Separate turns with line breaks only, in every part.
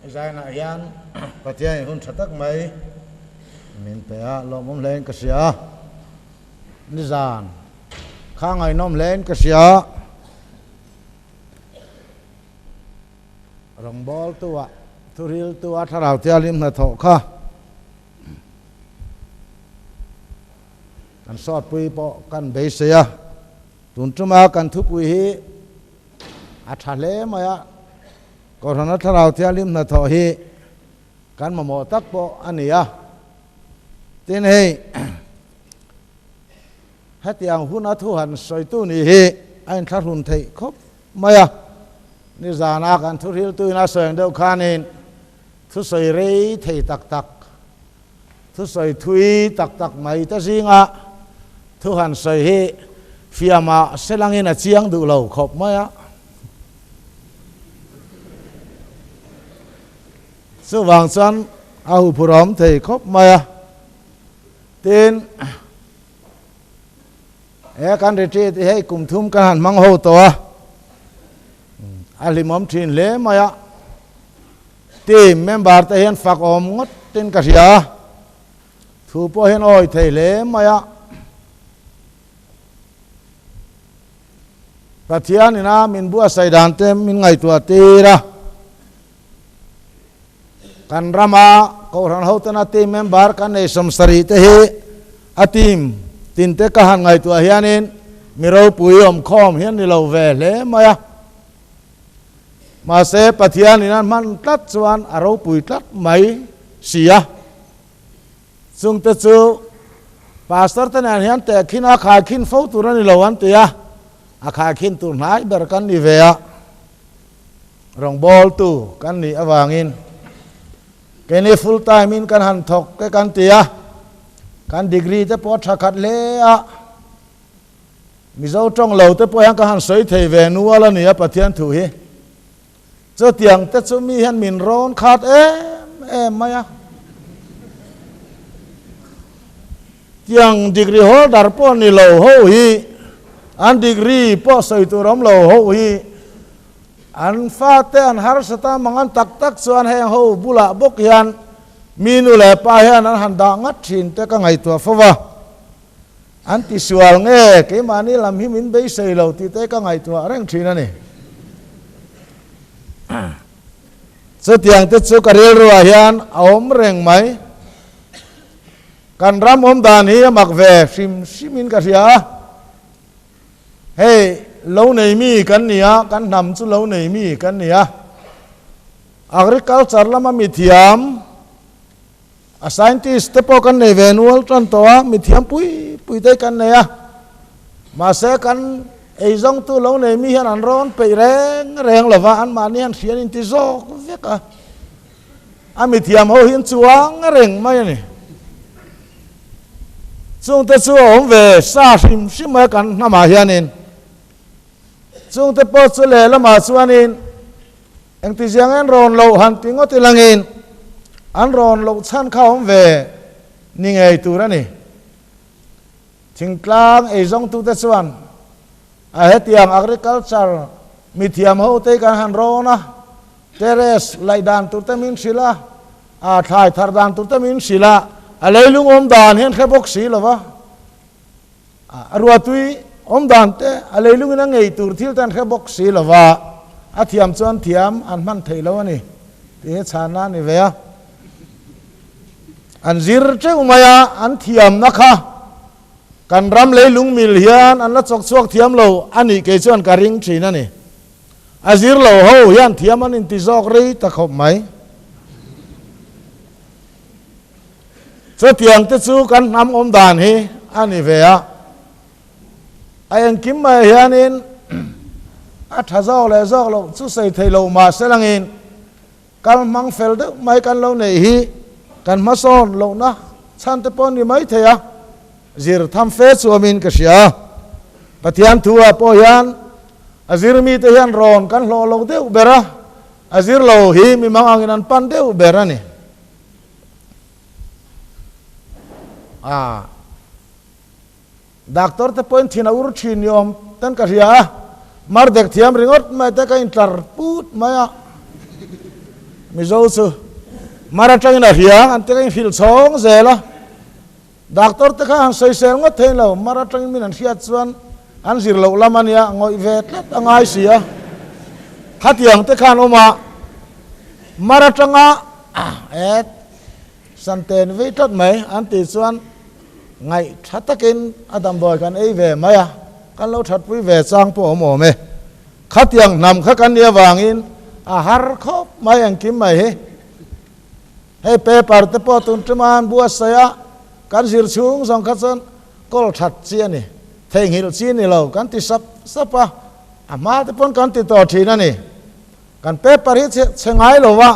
zai na hian Pathian hun thatak mai min pe a lom len ka sia ni zan khang ai nom len ka sia rong bol tua thuril tua tharau tia lim na tho kha kan sot pui po kan be sia tun chuma kan thu pui hi a thale maya ko rana tharau tia lim na tho hi kan ma mo tak po ania tin hei hatiang hun a thu han soi tu ni hi ein thar hun thei khop maya ni zana kan thu ril tu na soeng deuh khanin thu soi rei thei tak tak thu soi thui tak tak mai ta zinga thu han soi hi fiama selangin a chiang du lo khop maya su wang chuan a hu purom thei khop maya tin kan retreat hei kum thum kan han mang ho to alimom thin le maya team member te hian fak om ngot tin ka ria thu po hian oi thei le maya Pathian ina min bua sai dan te min ngai tua tira kan ramah ko ran ho tana team member kan nei somsari te hi atim tin te ka han ngai tua hianin miro pui om khom hian ni lo ve le maya ma se Pathian ina man tlat chuan aro pui tlat mai sia chung te chu pastor te nan hian te khina kha khin fo tu ran ni lo an te a kha khin tu nai ber kan ni ve a rong bol tu kan ni avângin ke ni full time in kan han thok ke kan te a kan degree te po thakat le a mi zo trong lo te po yang ka han soi thei ve nu ala ni a Pathian thu hi cho tiang te chu mi han min ron khat em maya tiang degree holder po ni lo ho hi an degree po soi tu rom lo ho hi an fa te an har sata mangan tak tak chuan heng ho bula bawk hian minu le pa hian an han da ngat thin te ka ngai tua fawa an ti sual nge ke mani lam hi min be sei lo ti te ka ngai tua reng thin ani so tiang te chu karil ruwa hian aom reng mai kan ram om dan hi mak ve sim simin ka ria hey lo nei mi kan nia kan nam chu lo nei mi kan nia agriculture lama mi thiam a scientist te po kan nei venual tran to mi thiam pui te kan nei a ma se kan ei zong tu lo nei mi hian an ron pe reng lova an ma ni an hian in ti zo veka a mi thiam ho hian chuang reng mai ni chung te chu om ve sa sim mai kan nama hianin chung te po chu le lama chuanin eng ti jiang an ron lo han ti ngot tilangin an ron lo chan kha om ve ni ngei tu ra ni thingtlang ei zong tu te chuan a hetiang agriculture mi thiam ho te kan han rona teres lai dan tu te min sila a thai thar dan tu te min sila a leilung om dan hian khebok si lova a ruatui om dan te a leilung na ngei tur thil tan khebok si lova a thiam chuan thiam an man thei lo ani ti chana ni ve a an zir che umaya an thiam na kha kan ram leilung mil hian an la chok chuak thiam lo ani ke chuan ka ring thin ani azir lo ho hian thiam an in ti jok rei ta khop mai cho tiang te chu kan nam om dan hi ani ve a ai kim mai hianin a thazau le jok lo chu sei thei lo ma selangin kan mang fel de mai kan lo nei hi kan ma son lo na chan te pon ni mai theya zir tham fe chuamin ka sia Pathian thuah po hian azir mi te hian ron kan lo deuh bera azir lo hi mi mang angin an pan deuh bera ni doctor te point thina ur thin yom tan ka ria mar dek thiam ringot mai te ka in tlar put maya mi zo chu mara tang na hiang an te hil chong zela doctor te kha soi sel ngot the lo mara tang min an hiat chuan an zir lo lamania ngoi vet lat angai sia khatiang te khan oma mara tanga et santen ve tot mai an ti chuan ngai thatakin adam boy kan ei ve maya kan lo that pui ve chang po mo me khatiang nam kha kan nia wangin a har khop mai ang kim mai he hey paper te po tun treman bua saya kan zir chung song kha chon kol that chi ni theng hil chi ni lo kan ti sapa ama te pon kan ti to thina ni kan paper hi chengai lo wa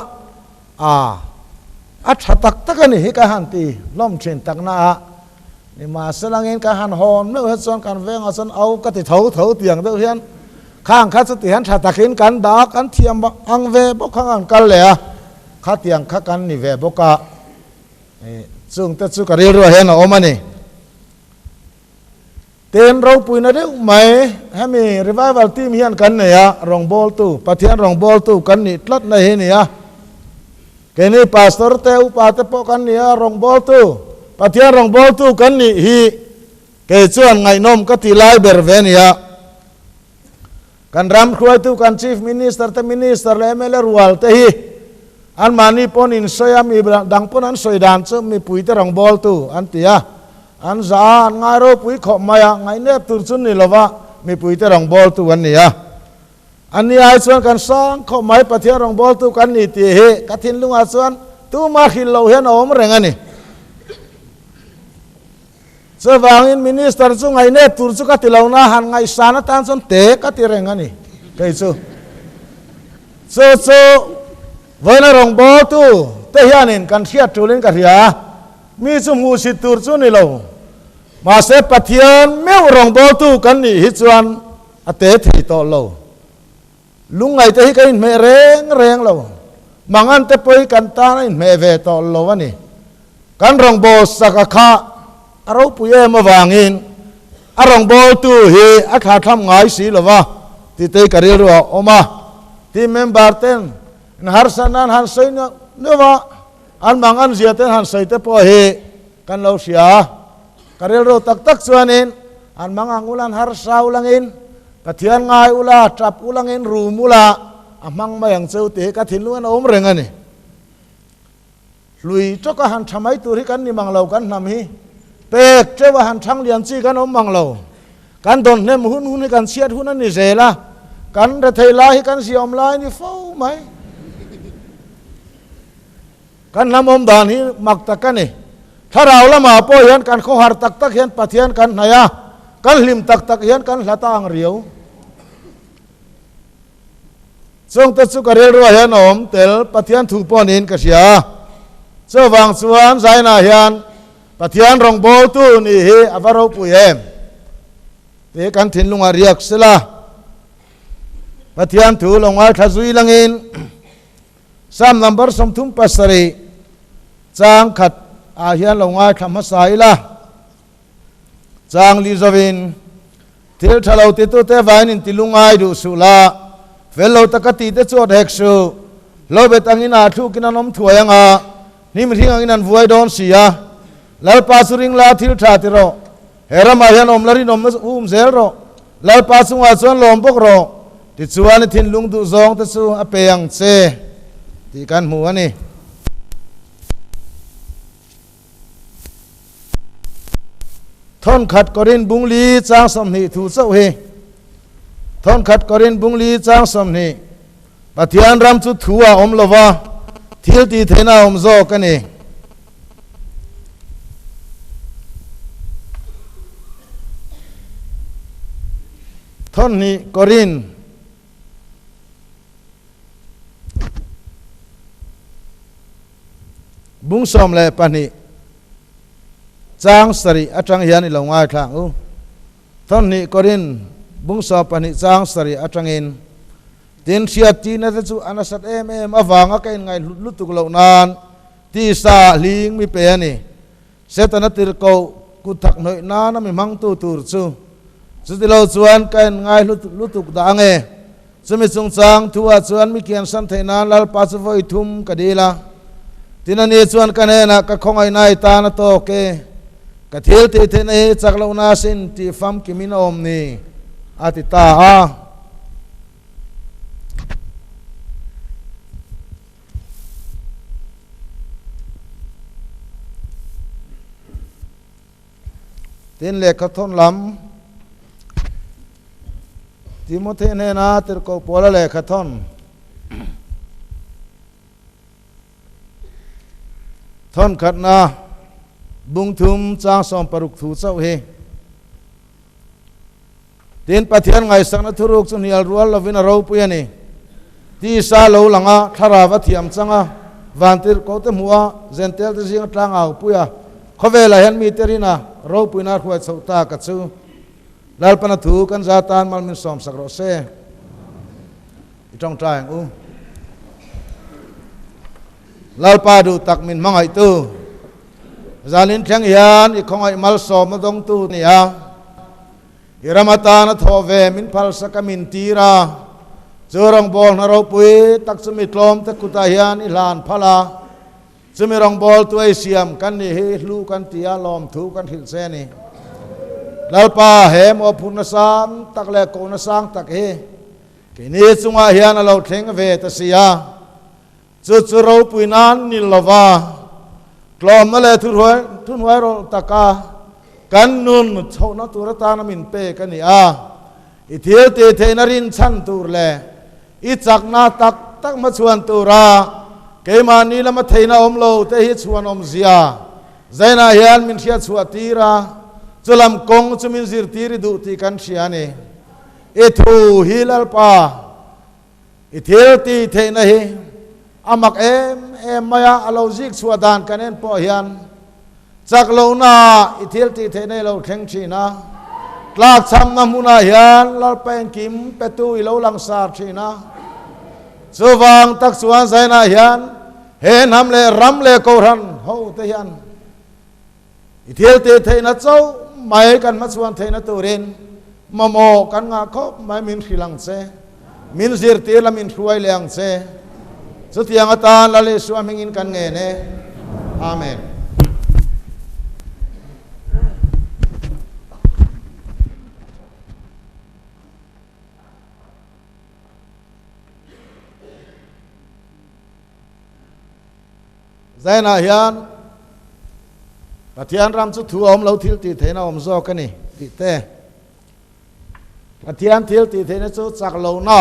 a thatak takani hi ka han ti lom thin takna ni ma selangin ka han hon me chon kan veng a chon au ka ti tho tiang deuh hian khang kha chu ti han thatakin kan da kan thiam ang ve bok khang an kal le a kha tiang kha kan ni ve boka chung te chu ka ri ro hen omani ten ro pui na deuh mai hemi revival team hian kan ne ya rong bol tu Pathian rong bol tu kan ni tlat na he ni ya keni pastor te upa te po kan ni ya rong bol tu Pathian rong bol tu kan ni hi ke chuan ngai nom ka ti lai ber ve ni ya kan ram khuai tu kan chief minister te minister le mele rual te hi an mani pon in soya mi dang pon an soi dan chu mi pui te rong bol tu an ti ya an za an ngai ro pui kho maya ngai nep tur chun ni lova mi pui te rong bol tu an ni ya an ni ai chuan kan sang kho mai Pathian rong bol tu kan ni ti he ka thinlung a chuan tu ma khil lo hian om reng ani so wangin minister chu ngai nep tur chu ka ti lo na han ngai sana tan chon te ka ti reng ani kai chu so voina rong bol tu te hianin kan hiat tulin ka ria mi chu mu si tur chu ni lo ma se Pathian meu rong bol tu kan ni hi chuan a te thei to lo lungai te hi kan me reng lo mangan te poi kan ta in me ve to lo ani kan rong bol saka kha aro puye ma wangin arong bol tu hi a kha tham ngai si lo wa ti te ka ri ro oma ti member ten har sanan han sei no wa an mangan zia ten han sei te po he kan lo sia karel ro tak chuanin an mangang ulan har sau langin Pathian ngai ula trap ulangin ru mula amang mayang cheu te ka thinlung an om reng ani lui choka han thamai tur hi kan ni manglo kan nam hi pek chewa han thang lian chi kan om manglo kan don nem hun kan siat hun ani zela kan ra thei la hi kan siom lai ni fo mai kan nam om dan hi mak takani tharau lama po hian kan kho har tak hian Pathian kan naya kan lim tak hian kan hlatang riau zâwngte chu ka rel ro hian om tel Pathian thu ponin ka sia chawang chuan zaina hian Pathian rong bol tu ni hi avaro pui em te kan thinlung a riak sela Pathian thu longai thazui langin sam number som thum pasari chang khat a hian longai thama saila chang li zawin thil thalo te tu te vain intilungngai du sula velo takati te chot heksu Hlobet angin a thlûkin anom thuai anga Hnim hring angin an vuai dâwn sia Lalpa suring la thil tha ti ro ramah hian om la rinawmna zel ro Lalpa chungah chuan lâwm bawk ro Tichuan thinlung du zâwngte chu a peyang che ti kan hmu ani thon khat Korinth bungli chang som ni thu chau he thon khat Korinth bungli chang som ni Pathian ram chu thuah om lova Thiltihtheihna om zo kani thon ni Korinth bung som le pani chang sari atang hian i longai thang u thon ni Korinth bung so pani chang sari atangin tin siat ti na chu anasat em awanga kain ngai lutuk lo nan ti sa ling mi pe ani setana tir ko ku thak noi na na mi mang tu tur chu ti lo chuan kain ngai lutuk da nge จะมีสงสารทัวชวนมีเกียนสันเทนานลัลปัสไว้ทุ่มกดีละที่นั่นนี่ชวนกันเองนะก็คงไอ้นายตาณโตเกก็ทิลติเทนจากเรานาสินที่ฟัมกิมินอมนี่อาติตาตินเล็กขทนลำที่มุเทเนนาติรโกปวลเล็กขทนทนขัดนาบุงทุมจางสอมปรุกถูเจ้าเฮตินปะเทียนไงสังนทุรุกสุนียลรัวลวินเราปุยนี่ที่ซาโลหลังอ่ะทาราวะเทียมจังอ่ะวันติรโกเตมัวเซนเทลติจิงตรางเอาปุยอ่ะเขาเวลาเห็นมีเตรินะเราปุยนาหัวสุตากัดซูลาลปนัทูกันซาตานมัลมินสอมสักโรเซอีจ้องใจอู้ลาลปาดูตักมินมังไอตูจาลินเทียงฮิานอีกของไอมัลสอมมาดงตูนี่ฮะอิรามาตานะทอเวมินพัลสกมินตีราเจอรองบอลนะเราปุยตักสมิตลมตะกุตาฮิานอิลานพลาจะมีรองบอลตัวไอเสียมกันนี่เฮลูกันตีอาลอมถูกันหิลเซนี่ลาลปาเฮมอพุนสามตักเลโกนสังตักเฮกินีจุงอาฮิานเราเทงเวตเสียจุดเราปุยนันนิลวากลอมมาเลยทุนไว้เราตะกากันนุนเท่านั้นตัวตานามินเปกันนี่อิเทียตีเทนรินชันตูร์เลอิจักนาตักมาชวนตูราเกมานีละมาเทนาอมโลเตหิชวนอมเสียใจนาเฮียนมินเชียชวตีราจุลำกงจุมินซิรตีริดูตีกันเชียนี่อิทูฮิลลปาอิเทียตีเทนะเฮอามักเอ็มมายาอลาวจิกสวดานกันเองพอเฮียนจากเราหน้าอิทิลติเทเนเราแข่งชีนะกลากซ้ำน้ำมุนาเฮียนเราเป็นกิมเปตูอิเราลังสาชีนะสว่างตักสวนใจนาเฮียนเห็นทำเลรำเลโกรันโฮเทียนอิทิลติเทนเจ้าไม่กันมาสวนเทนตูเรนมาโมกันงาคบไม่มินขีลังเซมินซิรตีละมินช่วยเลี้ยงเซสุดที่ยังตาลเลสวามิงกันเงเนอาเมนใจน่าเฮียนปะเทียนรำสุดถั่วอมเราทิลติเทน่าอมโซกันนี่ติเต้ปะเทียนทิลติเทน่าสุดจากเราหน้า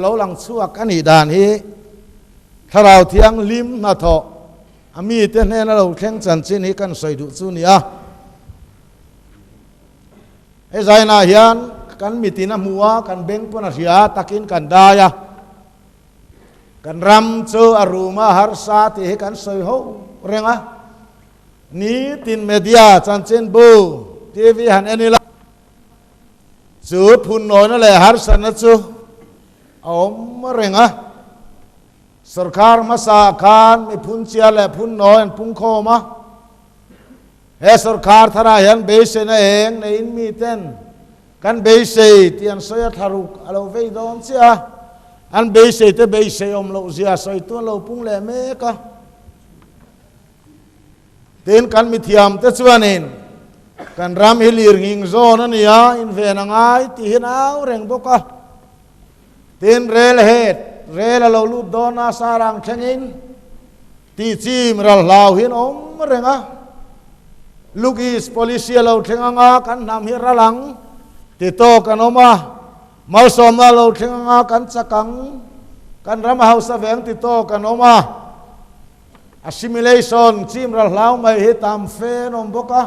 เราหลังชั่วกันนี่ด่านนี้ถ้าเราเที่ยงลิมนาทอมีเต้นให้เราแข่งจันทร์นี้กันใส่ดุจุนี่ไอ้ใจน่าเฮียนกันมีตีน้ำมัวกันเบ่งปนเสียตักินกันได้กันรำเจออารมณ์ฮาร์ซาที่ให้กันใส่หูเร่งนี้ตินเมียจันทร์บูทีวีหันอันนี้ละจูพุนน้อยนั่นแหละฮาร์ซานะจูเอามาเร่งสุรคาร์มาสาคานไม่พุนเชียและพุนน้อยพุงโคมาเฮสุรคาร์ทารายันเบสเนเองในอินมีเต้นกันเบสที่อันสยทารุกเราเวดอนเสียอันเบสเตเบสอมเราเสียสอยตัวเราพุงแหลมเมกะเต้นกันมีเทียมเตชวานินกันรำฮิลิร์งิงโซนั่นเนี่ยอินเวนังไอที่เห็นเอาเร่งบกะเต้นเรลเฮดเรลเราลูบโดนาสารังเชงินตีจีมเราลาวหินอมเร่งลูกิส polisi เราเชงงากันนำฮิระลังติโตกันออกมาเมาสมเราเชงงากันสักังกันรำเฮาสเวงติโตกันออกมา assimilation จีมเราลาวไม่ให้ตามเฟนอมบกะ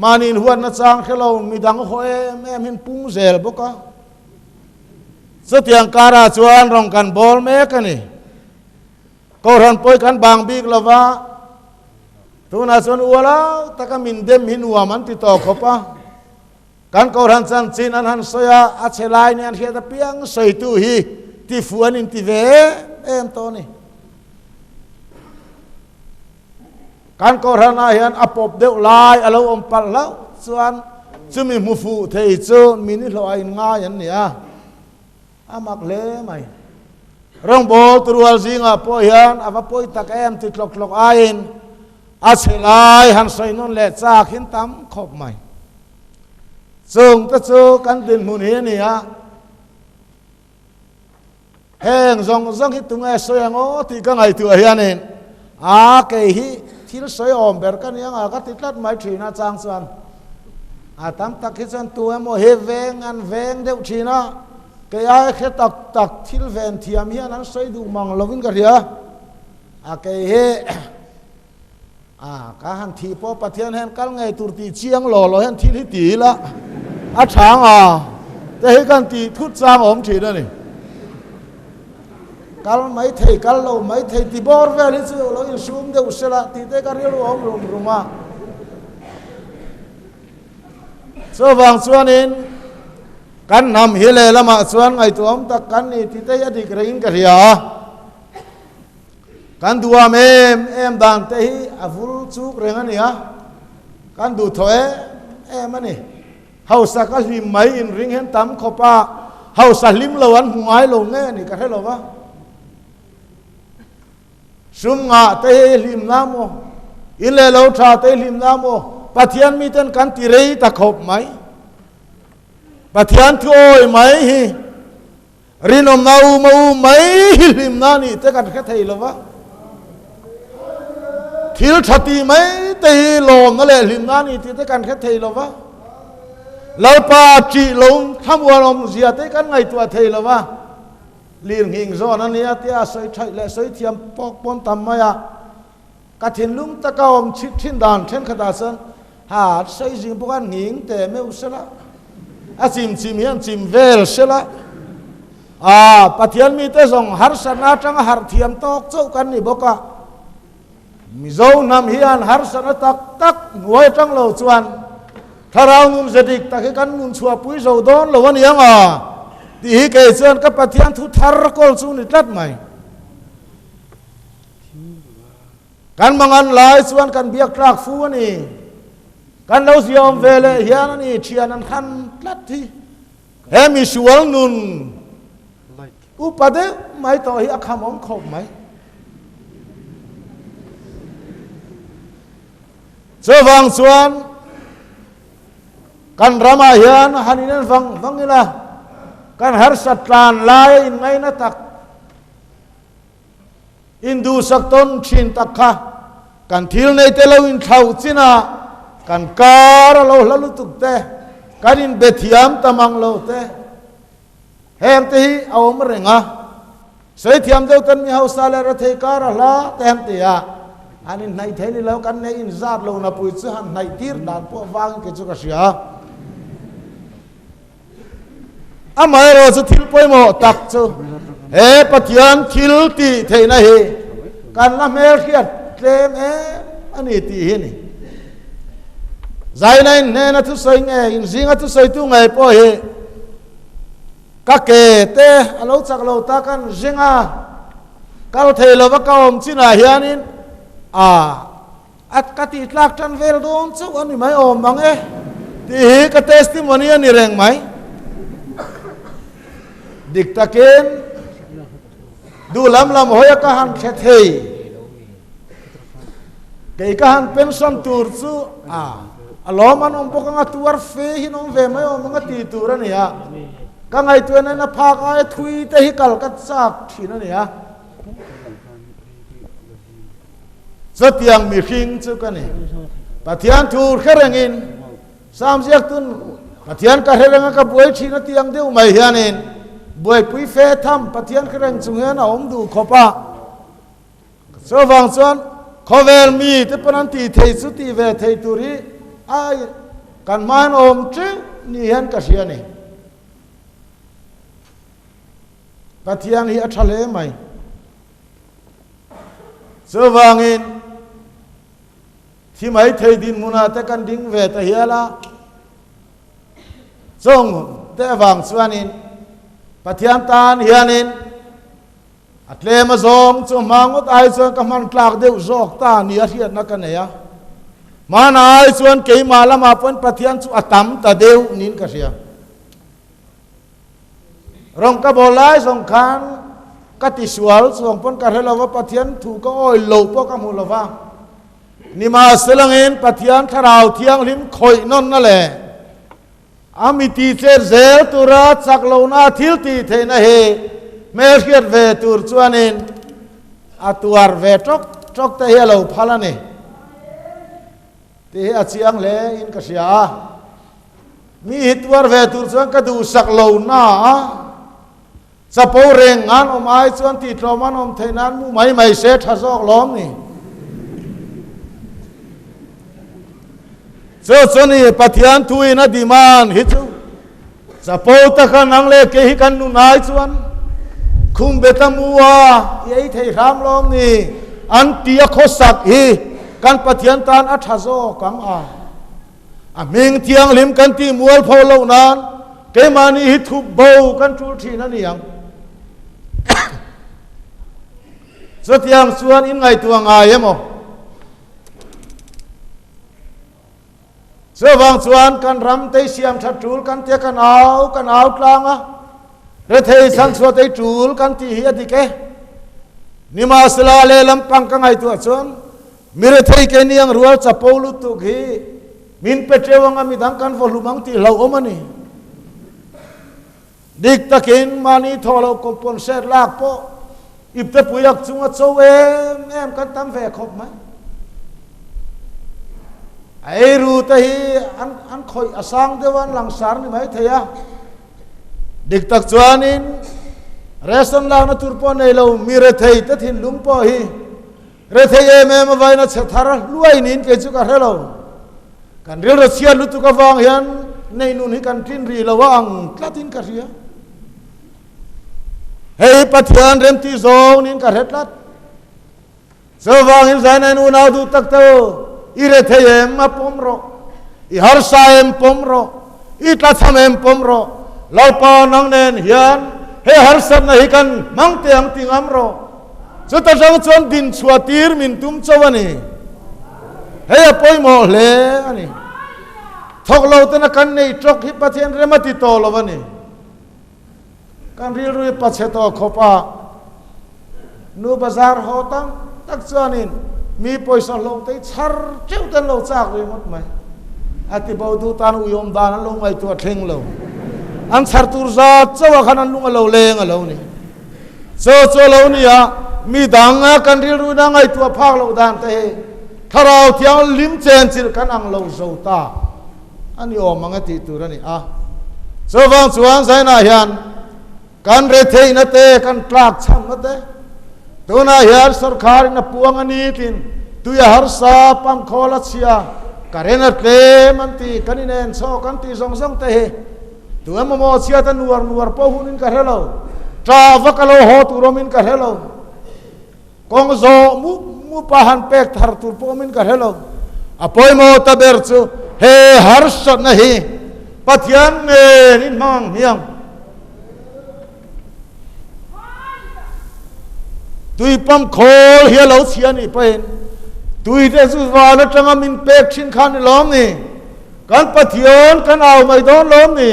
มานินหัวนัดจางเขเรามีดังโฮเอมหินปุงเซลบกะสุดyang cara cuan rong kan bol mereka ni koran poi kan bang big lava tu nasun uala taka mindem hin uaman ti to khopa kan koran chan chin an han soya achelai ni an hiata piang soi tu hi ti fuan in ti ve em to ni kan koran a hian apop deuh lai alo om pal lau chuan chứ mình mua phụ thầy chứ mình đi lo anh nga vậy nè mặc lẽ mày rong bol trual zinga po hian ava poi tak em ti tlok ain a selai han sai non le cha khin tam khop mai chung ta chu kan tin mun hi ni ha heng zong hi tunga soyango ti ka ngai tu hianin a ke hi thil soi om ber kan yang a ka titlat mai thina chang chuan a tam tak hi chan tu emo he veng an veng deuh thina cái ai khi tak thil ven thiam hian an soi du mang lovin ka ria a cái he ka han thi po pathian hen kal ngai tur ti chiang lo hen thil hi ti la a thang te hi kan ti thut chang om thi da ni kal mai thei kal lo mai thei ti bor vel hi chu lo in sum de usela ti te ka ri lo om ruma so wang chuan in kan nam hi le lama chuan ngai tuam tak kan ni ti te ya dik ring ka ria kan duam em dan te hi avul chuk reng ani ha kan du thoe em ani hausa ka hlim mai in ring hen tam khopa hausa hlim lo an hungai lo nge ni ka he lo wa sum nga te hi hlim namo in le lo tha te hlim namo pathian mi ten kan ti rei ta khop mai Pathian thuai mai hi rinawmna mau mai hlim na ni te kan kha thei lova thil thati mai te lom na le hlim na ni te kan kha thei lova lalpa chi lom thamwa lom zia te kan ngai tua thei lova lir hing zo na ni atia soi thai le soi thiam pok pon tam maya ka thinlung ta ka om chi thin dan then khata san ha soi jing pokan nging te me usala a chim hian chim vel sela pathian mi te zong har sana tang har thiam tok chau kan ni boka mi zo nam hian har sana tak nuai tang lo chuan tharau ngun zadik tak kan nun chua pui zo don lo ani anga ti hi ke chuan ka pathian thu thar kol chu ni tlat mai kan mangan lai chuan kan biak trak fu ani kan lo siom vele hian ani thian an khan tlat thi hemi sual nun upade mai to hi akham om khop mai chawang chuan kan ramah hian hanin vangila kan har satlan lai in ngai na tak indu sakton thin takha kan thil nei te lo in thau china kan kar lo lalu tuk te kanin bethiam tamang lo te hem te hi awm renga sei thiam deu tan mi hausa le ra thei kar la tem te ya anin nai thei ni lo kan nei in zat lo na pui chu han nai tir dan po wang ke chu ka sia amai ro chu thil poi mo tak chu e pathian thiltihtheihna hi kan la mel khiat tlem ani ti hi ni zai nai ne na thu soi nge in zinga thu soi tu ngai po hi ka ke te alo chak lo ta kan zinga kal thei lo wa ka om china hianin at ka ti tlak tan vel don chu ani mai om bang ti hi ka testimony ani reng mai dik taken du lam hoya ka han khe thei ke ka han pension tur chu alom an om poka nga tuar fe hi nom ve mai om nga ti tur ani ha ka ngai tu na phak ai thui te hi kal kat sak thin ani ha zatiang mi hring chu ka ni pathian tur kherengin sam ziak tun pathian ka hereng ka buai thina tiang deu mai hianin buai pui fe tham pathian khereng chung hian om du khopa so wang chuan khovel mi te panan ti thei chu ti ve thei turi ai kan man om chu ni hian ka sia ni pathian hi athale mai so wangin thi mai thei din muna te kan ding ve ta hiala chong te wang chuanin pathian tan hianin atle ma zong chu mangot ai chuan ka man tlak deuh zok ta ni a hiat na ka neya mà nãy chuan cái mà làm mà phân Pathian chu atam ta deu nín cả ria rong ka bolai rong khan ka tisual rong pon ka helova Pathian thu ka oi lo po ka mu lova ni ma selangin Pathian tharau thiang lim khoi non na le amiti che zel tura chaklona Thiltihtheihna he mer khiat ve tur chuanin atuar ve trok ta hello phalani te achiang le in ka sia mi hitwar ve tur chuan ka du saklona sapo reng an omai chuan ti tloman om theinan mu mai se thazok lom ni so ni Pathian thui na diman hi chu sapo ta khan ang le ke hi kan nu nai chuan khum betamua ei thei ram lom ni an tia khosak hi kan Pathian tan a thazo kang a ming thiang lim kan ti mual pholo nan ke mani hi thu bo kan tul thi na niang so tiang chuan in ngai tuang ai emo so wang chuan kan ram te siam thatul kan te kan au tlanga re thei sang so te tul kan ti hi adike nima sala le lampang ka ngai tu chuan mire thei ke niang rual chapolu tu khi min petrewanga midang kan volumang ti lo omani dik takin mani tholo kompon set lak po ipte puyak chunga chow em kan tam ve khop mai ai ru ta hi an khoi asang dewan langsar ni mai theya dik tak chuanin reson la na turpo nei lo mire thei ta thinlung po hi re thei em vai na chethar luai nin ke chu ka helo kan ril ra sia lu tu ka wang hian nei nun hi kan tin ri lawang tlatin ka ria hei Pathian rem ti zong nin ka hetlat so wang hin zai nai nu na du tak to i re thei em ma pomro i har sa em pomro i tla tham em pomro Lalpa nang nen hian he har sat na hi kan mang te ang tingam ro so ta jang chuan din chuatir min tum chawani he apoi mo hle ani thok lo ta na kan nei trok hi Pathian remati to lovani kan ril ru pache to khopa nu bazar hotang tak chuanin mi poisa lo te char cheu tan lo chak ri mot mai ati bau du tan uyom dan lo ngai tu theng lo an char tur za chawa khanan lunga lo leng alo ni so lo ni ya mi danga kan ril ru na ngai tu phak lo dan te tharau thiang lim chen chil kan ang lo zo ta ani om anga ti turani a so wang chuan sai na hian kan re thei na te kan tlak cham na te tuna hian sarkar na puang ani tin tu ya har sa pam khola chia karena te man ti kaninen so kan ti zong te he tu mo chia ta nuar po hunin ka helo tra vakalo ho tu romin ka helo kong zo mu pahan pek thar tur po min ka helo apoi mo ta ber chu he har sat na hi Pathian ne nin mang hiang tui pam khol hi lo chia ni pen tui te su wa na tanga min pek chin khan ni lom ni kan Pathian kan au mai don lom ni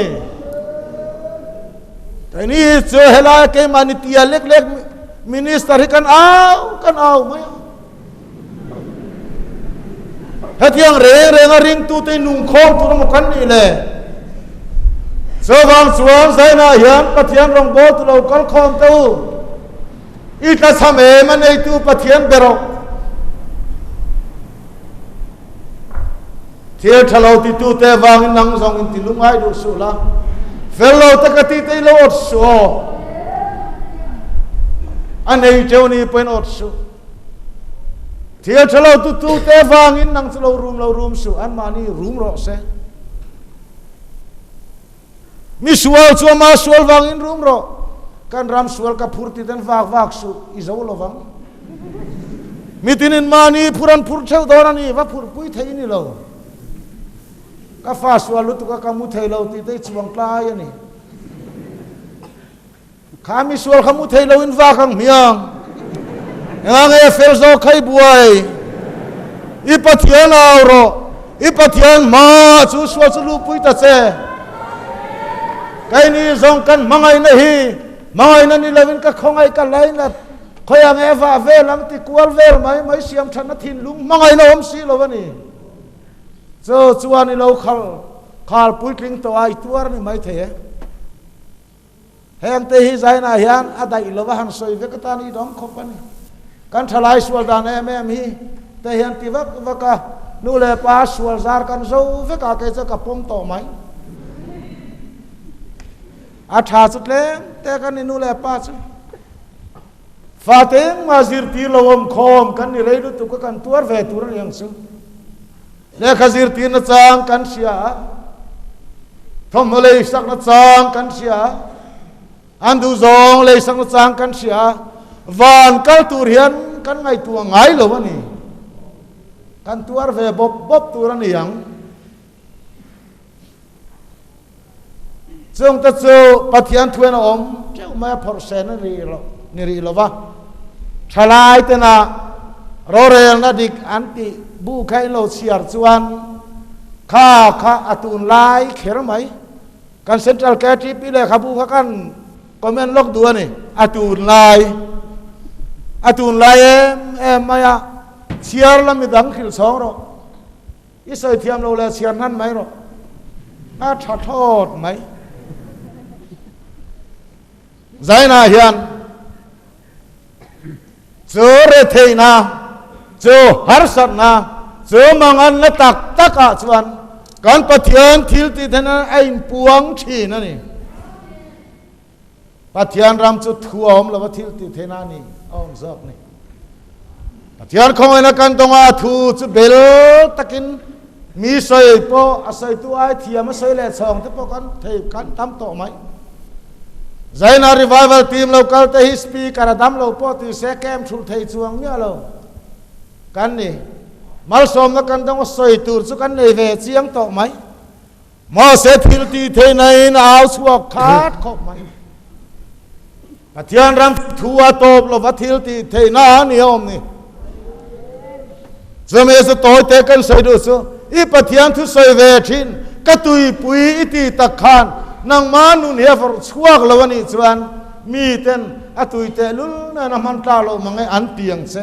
tai ni chu hela ke manitia lek minister hi kan au mai hatiang re ring tu te nung khom tu mo kan ni le so wang chuan sai na hian Pathian rong bo tu lo kal khom tu ita same manei tu Pathian bero thil thalo ti tu te wang nang zong intilungngai du su la fellow takati te lo ot su anei cheu ni pen ot su thil thalo tu te wang in nang lo room su an mani room ro se mi sual chu ma sual wang in room ro kan ram sual ka phurti den wak su izo lovang mitinin mani puran phur theu dorani wa phur pui thei ni lo ka fa sual lu tu ka kamu thei lo ti te chuang tlai ani khami sual khamu thei lo in wa khang miang ngang e fel zo khai buai i Pathian au ro อีปัทยานมาจูสวดสรุปปุยตาเซไกนี่จงกันมังไงนะฮีมังไงนั่นนี่เลวินก็คงไอ้กันเลยนะคอยยังเอฟาเวลลังติกวลเวลไม่เสียมชันนัทินลุงมังไงนะอมสีโลวันนี้เจ้าชวนนี่เราขาลปุยกลิ้งตัวไอตัวนี่ไม่เทแห่งเตหิใจน่าฮินอะไรโลวะหันสวยเวกตานีดองคบกันกันทลายสวดดานเอ็มฮีแต่ฮินติวักกะนูเลปาสวดซาร์กันโซ่เวกาเกจะกับปมต่อไหมอาชาสุดเล่มแต่กันนี่นูเลปาสฟาเต็งมาซิรตีลวมคอมกันนี่เลยดูตุกกันตัวเวตุรยังสุเลขซิรตีนจางกันเสียทอมเลยสักนจางกันเสียอันดูจงเลยสักนจางกันเสียวานกัลตุเรียนกันไงตัวไงหรอวะนี่กันตัวเวบบตัวนี่ยังจงตัดสู้ปฏิญาณทวนอมเจ้าแม่พอเซนนี่รีหรอวะชลายเตนะรอเรลนัดิกอันติบูไคโลเซียร์จวนข้าอัตุนไลเขรไหมกันเซ็นทรัลแกทิปีเลยขับบูข้ากันก็แม่นล็อกตัวนี่อัตุนไลมาเชียร์ละมิดังขิลสองหรออิสราเอลเราเลยเชียร์นั่นไหมหรออาชาทอดไหมใจน่าเฮียนเจอเรเทน่าเจอฮาร์สันน่าเจอมังอันละตักชวนการปฏิญาณทิลติเทน่าไอ้ปวงชีนั่นนี่ปฏิญาณรำจุดทัวอมแล้วว่าทิลติเทน่านี่อ้อมซอกนี่ปฏิญาณของไอ้นักการตงอาทูจุดเบลตะกินมีใส่ปออาศัยตัวไอ้เทียมใส่เล่ซองที่ปอกันเทกันทำต่อไหมใจน่ารีไววัลทีมเราคัลเตฮิสปีการดำเราพอที่เสกแกมชุดไทยช่วงเนี้ยเรากันนี่มาสมนักการต้องใส่ตูดสุกันในเวทียังต่อไหมมาเสถิลตีเทนัยน่าเอาสวกขาดขบไหมปฏิญาณรำทัวโตบเราวัทิลตีเทน่านิยมนี่จะไม่จะต่อยเตะกันใส่ดูสิอีปฏิญาณทุใส่เวทินกระตุยปุยอิติตะขานนังมานุนเฮฟร์สวกละวันนี้ชวนมีเต็นอตุยเตลุลนั่นมันตาเรามังไงอันเตียงเส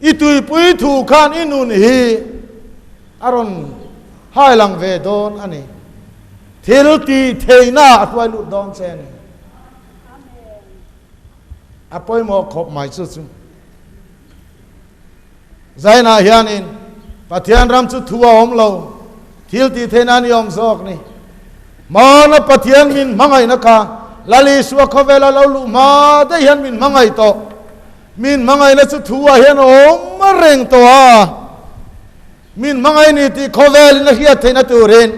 อิตุยปุยถูกขานอินุนฮีอารอนให้ลังเวดอนอันนี้เทลตีเทน่าอัตไว้ลุดดอนเซนอภัยหมอกขบหมายสุดใจน่าเฮียนินปฏิญาณรำจุดทัวอมเราทิลตีเทน่านิยมซอกนี่มาณปฏิญาณมินมังไงนะคะลาลิสวะเขาเวลาเราลุมาได้เห็นมินมังไงโตมินมังไงนั่นสุดทัวเห็นอมมาเร่งตัวมินมังไงนี่ที่เขาเวลนักเฮียเทน่าตัวเรน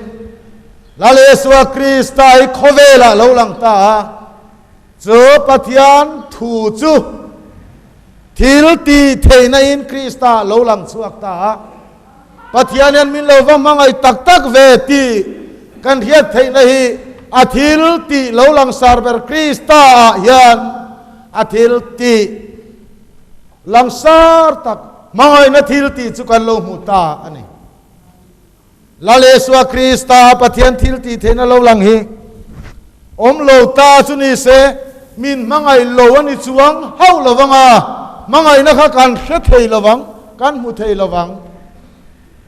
ลาลิสวะคริสต์ไอเขาเวลาเราหลังตาเจอปฏิญาณถูจูทิลตีเทน่าอินคริสต์เราหลังสวกตาปฏิญาณมินเราว่ามังไงตักเวทีกันเฮียไทยนะฮีอาทิลตีเหล่าลังสารเบอร์คริสตายันอาทิลตีลังสารตักมังไงนาทิลตีจุกันโลมุตาอันนี้ลาเลสวาคริสตาปฏิญาณทิลตีเทนะเหล่าลังฮีอมโลตาสุนีเสมินมังไงโลวันนี้จวงเฮาระวังมังไงนะคะการเสเทระวังการมุเทระวัง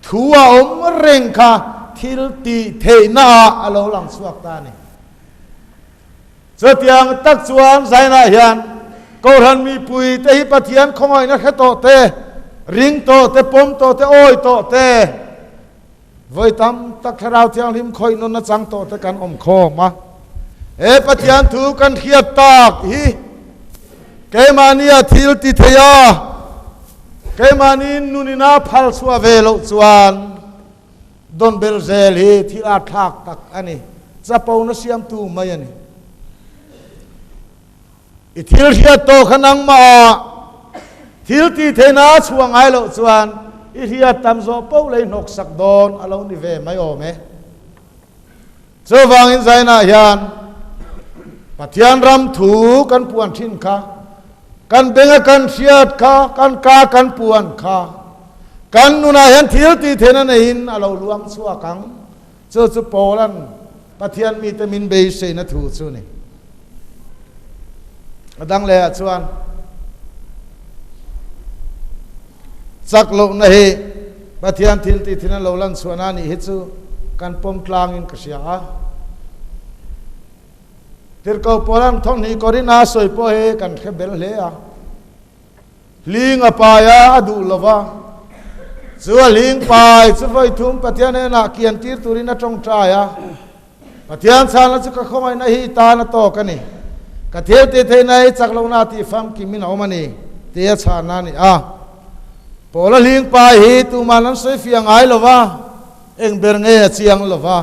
ทัวอมเร่งค่ะทิลตีเทน่าเราหลังสวกตานี่เสียงตักชวนใจน่าเฮียนก็ทันมีปุยเตหิปฏิญาณของไอ้นักโตเตริงโตเตปมโตเตโอยโตเตไว้ทำตักคราวเที่ยงริมคอยนนจังโตเตกันอมคอมาปฏิญาณถูกกันเขียดตากฮีเกมานียทิลตีเทียเกมานีนุนินาพัลสวาเวลชวนดอนเบลเซลฮีที่อาทักตักอันนี้จะเป่านเสียมตูมายันนี่อิทิลเฮียโตขนังมาทิลตีเทน่าช่วงไงโลชวนอิเฮียตำโซเป่าเลยนกสักดอนอารมณ์นิเวไม่โอเมเจ้าฟังอินใจน่ายันปฏิญาณรำถูกันปวนทิ้นค่ะกันเบ่งกันเสียดค่ะกันกากันปวนค่ะ กันนุนาเห็นทิลตีเทนันหินเรารวมชั่วครั้งเจอจุโปลันปะเทียนมีตามินเบย์เซนถูสุนี่ดังเลยชวนสักโลกนะเฮปะเทียนทิลตีเทนันเราลันชวนานี่ฮิตซูกันปมกลางอินกษยาทิลเขาโปลันท่องนี้กอรินาสวยโปเฮกันแค่เบลเลียลิงอปายาดูลวะส่วนลิงไปสุดไฟทุ่มปะเทียนเนนักเกียนตีตุรินาจงใจอะปะเทียนสารนั้นจะก็เข้ามาในหิตานาโตกันนี่กะเทียนตีเทนัยจากลงนาตีฟังกิมินเอามานี่เตียชานานี่พอละลิงไปหิตุมานั้นสวยเฟียงไงลวะเอ็งเบรเงยเชียงลวะ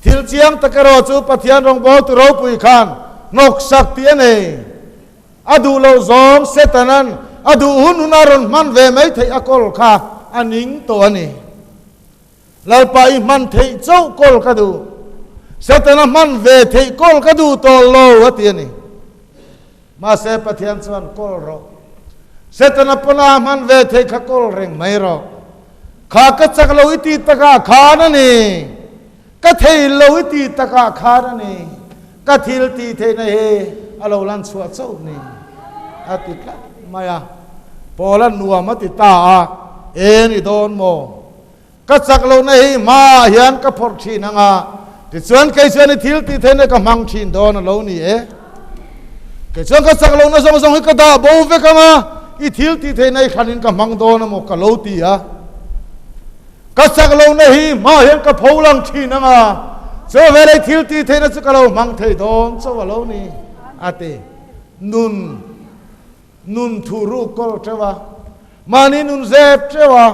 ทิลเชียงตะกรอจูปะเทียนรองบอตุเราปุยขานนกสักเตียนเออดูเราซองเซตนั้นอดูหุนนารนมันเวไม่ไทยอกอลค่ะอันนิงตัวนี้เราไปมันเทเจ้ากอลกระดูเสตนะมันเวเทกอลกระดูตัวโลวะเตียนี่มาเสปะเทียนส่วนกอลรอเสตนะปนามันเวเทขกอลเร่งไม่รอข้าก็จักโลอิติตะกาขานั่นนี่ก็เทโลอิติตะกาขานั่นนี่ก็ทิลตีเทนเฮอโลลันสวดเจ้านี่อาติดละมาอะพอละนัวมาติตาเอ็นอีโดนโมก็จักโลในมาเฮียนก็พอชีนังที่ส่วนใครส่วนในทิลตีเทนก็มังชีนโดนโลนี่ใครส่วนก็จักโลในสมให้ก็ด่าบ่าวเวกังอีทิลตีเทนขันินก็มังโดนโมก็โลตีก็จักโลในมาเฮียนก็พูลังชีนังโซเวลทิลตีเทนจะก็โลมังเทโดนโซว่าโลนี่อาเตนุนทูรุกอลเทวะมานี่นุนเซฟเทวะ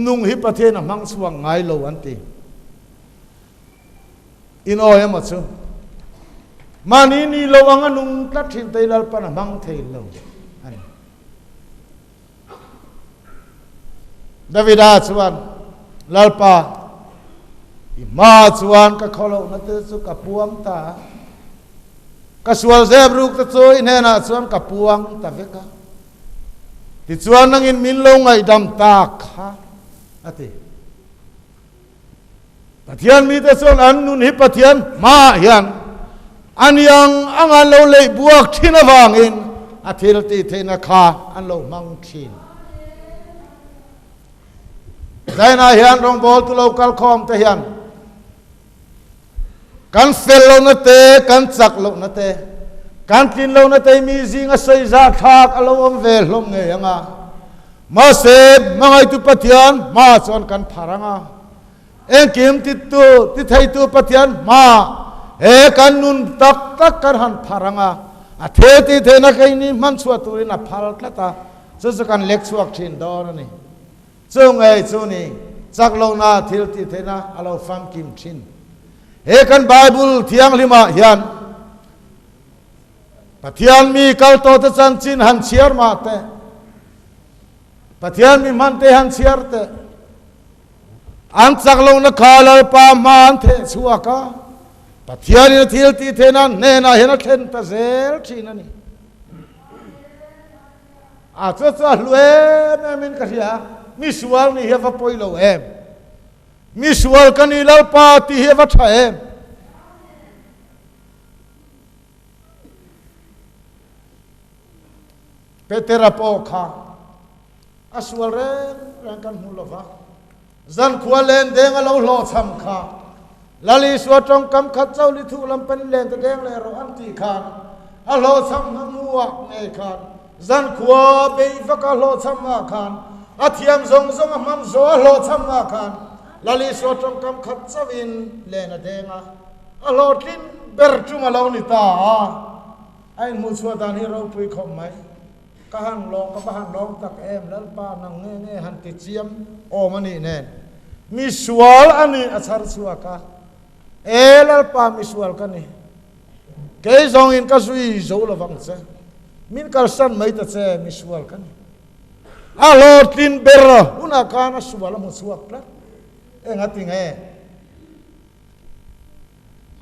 นุงฮิปะเทนะมังสว่างไงโลอันตีอินโอเอมัตสึมานี่โลวังนุงตัดทิ้งเตยลัลปะนะมังเทโลดาวิดาสวนลัลปะมาสวนก็ขอโลนัตสุกับพวงตาก็สวนเซฟรูกตะโซยเนน่ะสวนกับพวงตาเวกที่ชวนนั่งอินมินลงไอ้ดำตาขาอะติปะเทียนมีแต่ส่วนอันนุนหิปะเทียนมาเฮียนอันยังอังอันเราเลยบวกที่นวางอินอาทิลตีเทนะคาอันเรามังชินได้นะเฮียนรองบอลตุเราคัลคอมเตเฮียนกันเฟลเราเนเตกันจักเราเนเตการกินเราในใจมีสิ่งอะไรจะทักเราอมเวลงเงียงมาเสพมาไอตุปะเทียนมาสอนกันพารังเอ็งกิมติดตัวติดไทยตัวปะเทียนมากันนุนตักกันหันพารังเทติเทนักไอ้นี่มันสวดตัวนี้นะพาลตาจะกันเล็กสวกชินดอนนี่เจ้าไงเจ้านี่จักเราหน้าทิลติเทนะเราฟังกิมชินกันไบเบิลเที่ยงลิมาเฮียนปะเทียนมีกัลโตตะจันจินหันเชียร์มาเตปะเทียนมีมันเตหันเชียร์เตอันจักลงนักขาลปามันเทชัวกะปะเทียนนี่ทิลตีเทนันเนน่าเห็นเทนตะเซลชีนันนี่จะรวยแม่มินกันยามิสวาลนี่เฮฟปอยโลเอมมิสวาลกันนี่ลาปาที่เฮฟทาเอมเปเตราโปคาอสวลเรนกันหูลวะจันขวาเลนเดงเราโลซัมคาลาลิสวะจงกำขัดเจ้าลิทุลำเป็นเลนเดงเลโรอันติคานอโลซัมหัวเมคานจันขวาเบยฟักอโลซัมมาคานอาเทียมซงมันโซอโลซัมมาคานลาลิสวะจงกำขัดเจ้าวินเลนเดงอโลทินเบรจุมาลานิตาไอ้มุสวะดานีเราปุยคมไหมก็หันลองก็หันลองตักเอ็มแล้วป้านั่งเงี้ยหันติดเจียมโอ้มันนี่แน่มีสวลอันนี้อาชาร์สวากาแล้วป้ามีสวลกันนี่เกยจงอินก็สุยโจละวังเสมินกัลสันไม่ตัดเสมีสวลกันอาโลตินเบรอุณาการสวลมุสวกละงัดติง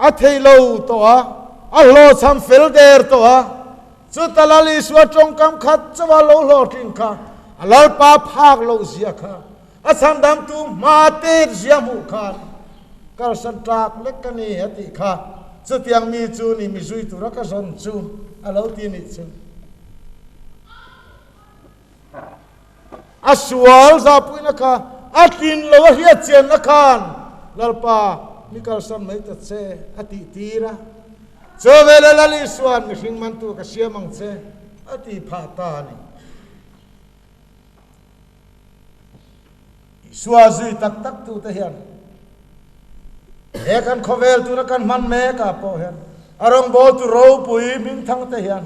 อาเทโลตัวอาโลซัมฟิลเดอร์ตัวสุดท้ายสวดจงกำขัดจะว่าโลทิงค่ะลาปาพากโลเสียค่ะ asam dam tu mate ziamu khan kal san trak lekani ati kha chu tiang mi chu ni mi zui tu ra ka zon chu alo ti ni chu aswal za puina kha atin lo hi chen na khan lalpa mikal san mai ta che ati tira chovela lali swan mi hring man tu ka siamang che ati pha ta ni suazui tak tak tu te hian ekan khovel tu na kan man me ka po hian arong bo tu ro pui min thang te hian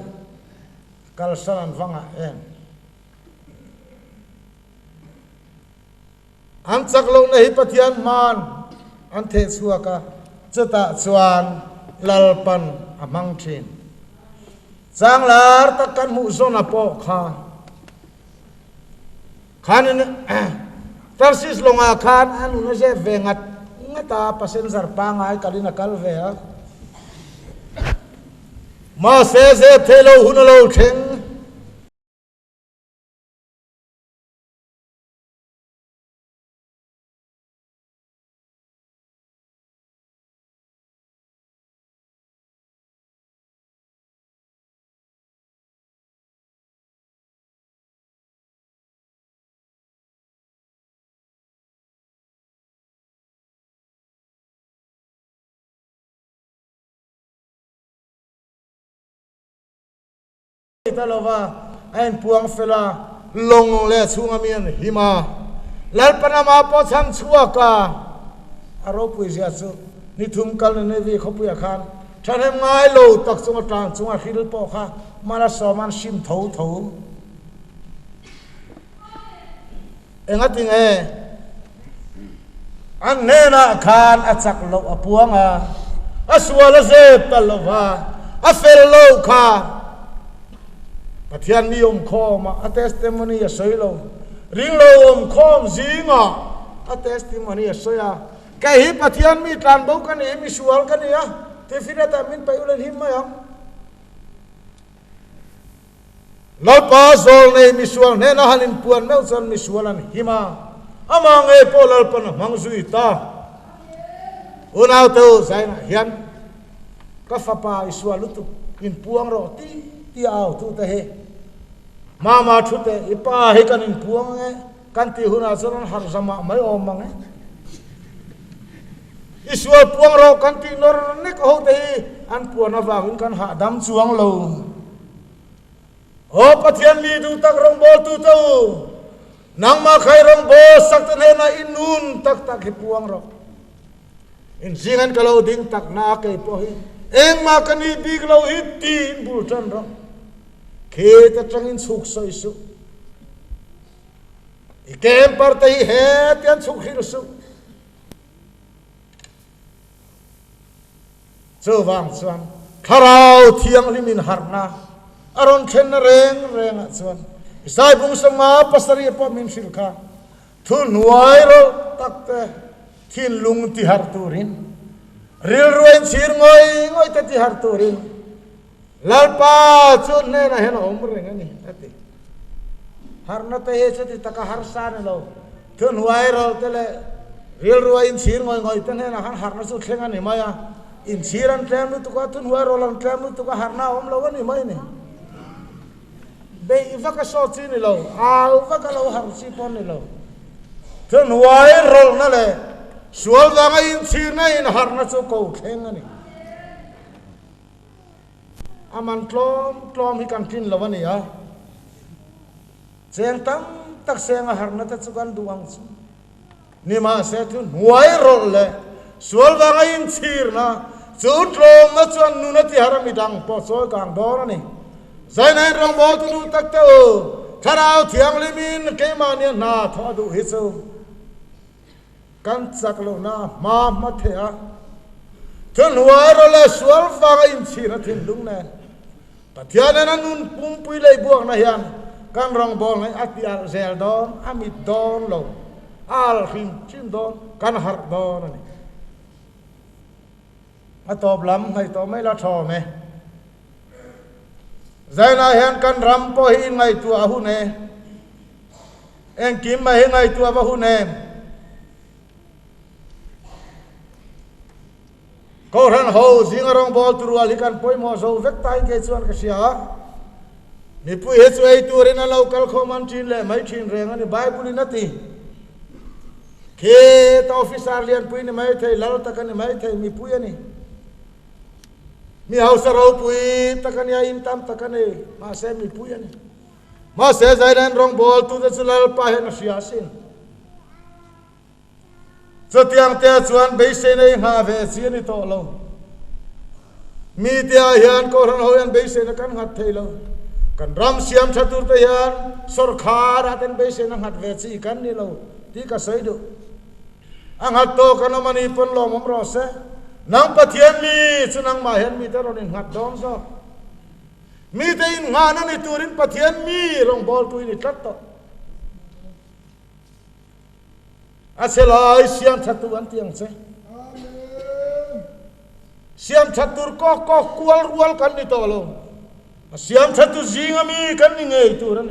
kal san wanga en an chak lo na hi pathian man an the chuaka chata chuan lalpan amang thin changlar tak kan mu zona po kha khanin tarsis longa khan anu na je vengat ngata passenger pa ngai kalina kalve a ma se thelo hunalo theng talova ein puang fela long le chunga mian hima lalpana ma po chan chuaka aro puisia chu ni thum kal ne vi khopuya khan thanem ngai lo tak chunga tang chunga hil po kha mara soman sim tho tho engating an nena khan achak lo apuanga aswala ze talova afel lo kha Pathian mi khom a testimony a soilo ring lo khom zinga a testimony a soya ka hi pathian mi tlan bo kan e mi sual kan ya te fira ta min pai ulen him ma ya Lalpa zol ne mi sual ne na halin puan meu chan mi sualan hima amang e polal pan mangzui ta unau to zaina hian ka fapa isualutu in puang ro ti ao tu te he mama thu te ipa he kan in puang e kan ti huna charon har zama mai om mang e isua puang ro kan ti nor ne ko te an puan awang kan ha dam chuang lo o pathian mi du tak rong bol tu to nang ma khai rong bo sak te na inun tak tak hi puang ro in jingan kalau ding tak na ke po hi eng ma kani big lo hi tin bul tan ro ke ta changin suk soi su ikem par tai he tian suk hil su zo wang chuan tharau thiang limin harna aron chen reng reng a chuan isai bung sama pasari po min sil kha thuai ro takte thinlung ti har turin ril ruin sir ngoi ta ti har turin lalpa chun ne na hen om reng ani ati har na te he chati taka har sa ne lo thun huai ro tele ril ruin sir ngoi ta ne na har na chu thlenga ni maya in siran tlam tu ka thun huai ro lan tlam tu ka har na om lo ni mai ni be ivaka so chi ni lo a ivaka lo har si pon ni lo thun huai ro na le sual danga in sir na in har na chu ko thlenga ni aman tlom hi kan tin lawani ya cheng tam tak senga harna ta chukan duang chu ni ma se thu nuai rol le sual wanga in thir na chu tlom na chuan nu na ti haram idang po choi kang dor ani zai nai rong bo tu nu tak te o tharau thiang limin ke ma ni na tho du hi chu kan chak lo na ma the a thun nuai rol le sual wanga in thir na thinlung na Pathian na nun pumpui lay buang na hian kan rong bol ngai ati al zel don amit don lo al hring chin don kan har don ani atop lam ngai to mai la tho me zaina hian kan ram po hi ngai tu a hu ne em kiếm mà hiện ngày tua vào hun em câu rằng hầu riêng rong bol tu ali kan poi mo zo vek tai ke chuan ka sia ni pui he chu ei tu rin a local common chin le mai chin reng ani bible na ti ke ta officer lian pui ni mai thei lal ta kan mai thei mi pui ani mi hau saro pui ta kan ya in tam ta kan e ma se mi pui ani ma se zai ran rong bol tu te Lalpa he na sia sin cho tiang te chuan be se nei nga ve chi ni to lo mi tia hian ko ran ho yan be se na kan ngat thei lo kan ram siam chatur te hian sarkar aten be se na ngat ve chi kan ni lo ti ka sei du ang hat to kan mani pon lo mom ro se nang Pathian mi chunang ma hian mi te ron in ngat dom so mi te in nga na ni turin Pathian mi rong bol tu ni tlat to aselai siam thatu an tiang che siam thatur ko kual rual kan ni to lo siam thatu jingami kan ni ngei tu ran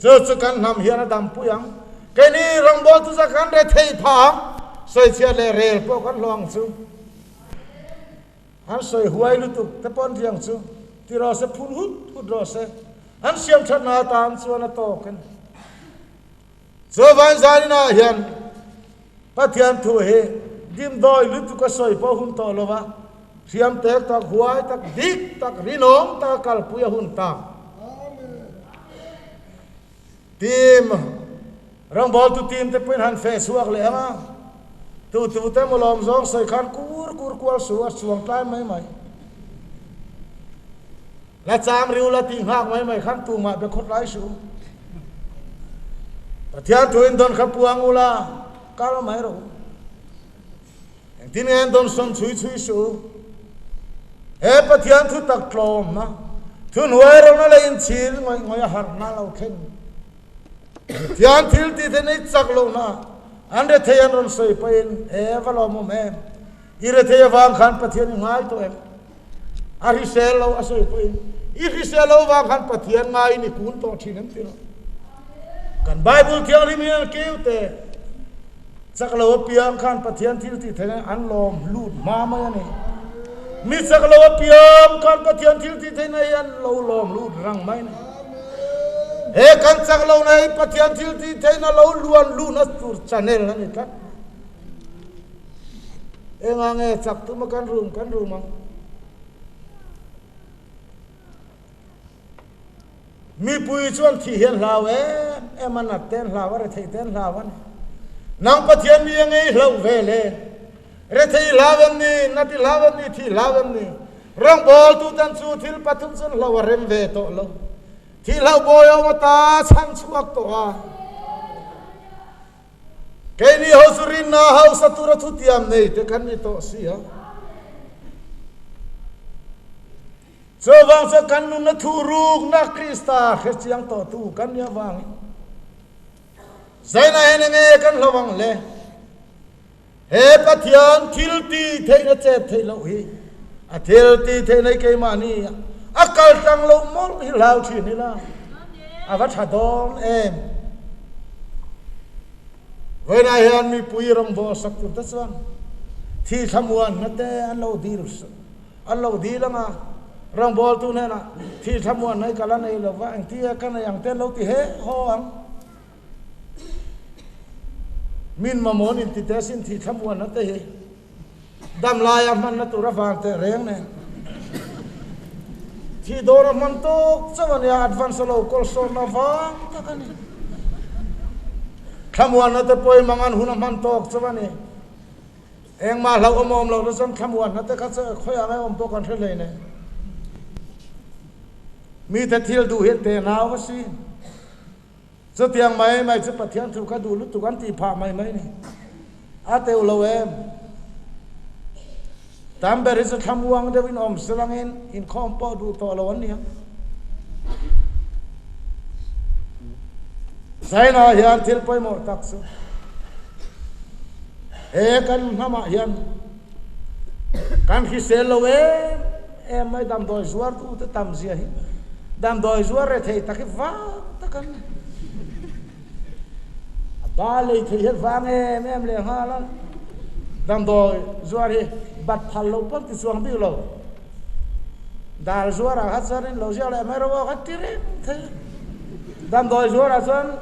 cho kan nam hian dam puyang cái ni rong bol tu za kan re thei phang soi chia le rel po kan long chu han soi huai lu tu te pon tiang chu ti ro se phun hut ro se an siam that na tam chu na to kan so van zani na hian Pathian thu he dim doi lu tu ka soi po hun to lo wa siam tek tak huai tak dik tak rinawmna tak kal puya hun ta tim rong bol tu tim te pin han fe suak le ama tu te molom zong soi khan kur kwal suar suang tai mai la cham riu la ting hak mai khan tu ma be khot lai su Pathian thu in don khapuang ula kal mai ro tin en don son chui su he Pathian thu tak tlom na thu nuai ro na le in chil ngoi har na lo khen thian thil ti the nei chak lo na an re theyan ron soi pain e valo mo me i re they wang khan Pathian ngai to em a ri sel lo a soi pain i ri sel lo wang khan Pathian ngai ni kun to thinem ti kan Bible thiang ri mi keu te chak lo piang khan Pathian thil ti the an lom lut ma ma ni mi chak lo piang khan Pathian thil ti the nei an lo lom lut rang mai ni he kan chak lo nei Pathian thil ti the na lo luan lu na tur channel na ni ka enga nge chak tu ma kan rum ma mi pui chuan thi hian hlaw em an ten hlaw re thei ten hlaw an nang Pathian mi ngei hlo ve le re thei lâwm ni na ti lâwm ni thi lâwm ni rong bol tu tan chu thil pathum chun hlaw rem ve to lo thi hlaw boy o ta chang chuak to a ke ni ho surin na ho satura thu tiam nei te kan ni to si ha so wang sa kan nu na thu ruk na Krista khe chiang to tu kan ya wang zai na hen nge kan lawang le he Pathian thiltihtheihna chep thei lo hi a thiltihtheihna ke ma ni akal tang lo mol hi lau thi ni la avat hadom em với này hian mi pui rong bo sak tu ta chuan thi thamuan na te an lo di langa rong bol tu ne na thi thamuan nai kala nei lo wa ang tia kan yang te lo ti he ho ang min ma mon in ti te sin thi thamuan na te he dam la ya man na tu ra wang te reng ne thi do ra man to chawan ya advance lo kol so na wang ta kan thamuan na te poi mangan hun man tok chawan ni eng ma lo om lo na sam thamuan na te ka cha khoya ngai om to kan the le ne mi te thil du het te naw wa si cho tiang mai chu Pathian thu ka du lu tu kan ti pha mai ni a te lo em tam ber is thamuang de win om selangin in khom po du to lo an ni sai na hian thil poi mo tak su e kan hama hian kan khi sel lo em mai dam doi zuar tu te tam zia hi dam doi zuar re thei tak va ta kan ba lấy thì hết vang em liền ha lắm đam đôi rồi đi bắt phật lâu bắt thì xuống tiêu lâu đào rồi là hát ra đến lâu giờ lại mấy đâu hát tiếc thế đam đôi rồi là sơn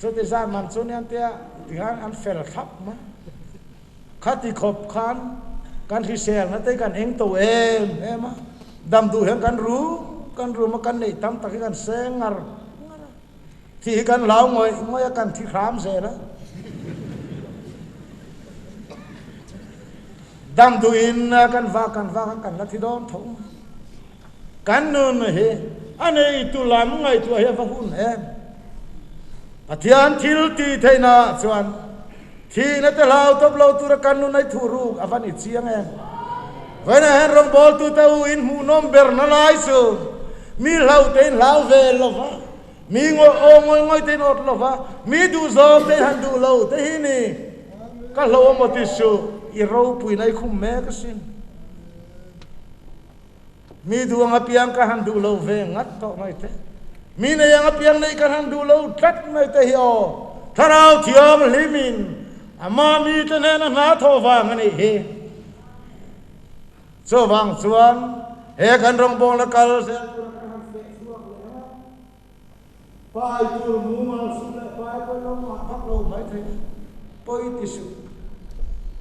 cho tới ra màn xuân anh tia thì anh phải là khắp mà khát thì khop khanกันที่เสียงนั่นแต่กันเองตัวเองมั้งดำดูเห็นกันรู้มากันนี่ทำตะกี้กันเสียงที่กันเล่างอยกันที่ครามเสียนะดำดูอินกันว่ากันแล้วที่โดนทงกันนู่นเฮอันนี้ตุลามไงตัวเฮฟังหุ่นปะเทียนทิลตีเทน่าส่วนที่นั่นแต่เราตบเราตุรกันนู่นในทูรุกอฟันอิเชียงวันนั้นรองบอลตัวเต้าอินหูน้องเบอร์นาไลซูมีเหล่าเต้นเหล่าเวลลวะมีงอยเต้นอดลวะมีดูโซเต้นหันดูเหล่าเต้นนี่ก็เหล่ามาติสูอีเราปุยในคุ้มแม่ก็สินมีดวงอภิยังก็หันดูเหล่าเวงัดต่อไม่เต้มีในยังอภิยังในก็หันดูเหล่าทัดไม่เต้ฮิโอถ้าเราเที่ยวลิมินอามามีแต่เนนนาทวังนี่เฮสว่างส่วนเฮกันรองบงละกัลเซนไปตัวมูมาสุดไปลงมาพักลงไม่ถึงไปที่สุด